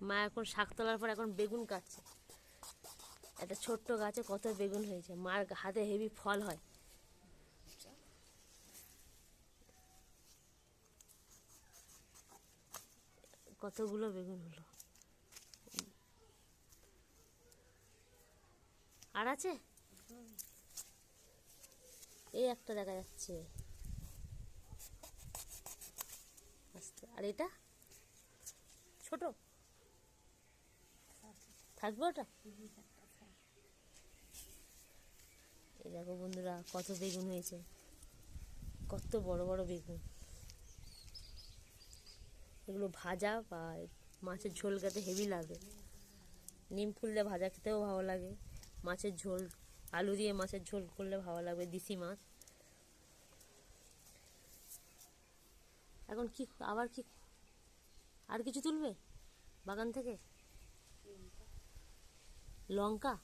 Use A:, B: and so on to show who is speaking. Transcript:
A: মা এখন শাক তোলার পর এখন বেগুন কাটছে। একটা ছোট্ট গাছে কত বেগুন হয়েছে, মার হাতে হেভি ফল হয়। কতগুলো বেগুন হলো। আর আছে এই একটা দেখা যাচ্ছে। আর এটা ছোট থাকবে ওটা। এই দেখো বন্ধুরা কত বেগুন হয়েছে, কত বড় বড় বেগুন। এগুলো ভাজা বা মাছের ঝোল খেতে হেভি লাগে। নিম ফুল দিয়ে ভাজা খেতেও ভালো লাগে, মাছের ঝোল আলু দিয়ে মাছের ঝোল করলে ভালো লাগবে, দেশি মাছ। এখন কি আবার কি আর কিছু তুলবে বাগান থেকে? লঙ্কা।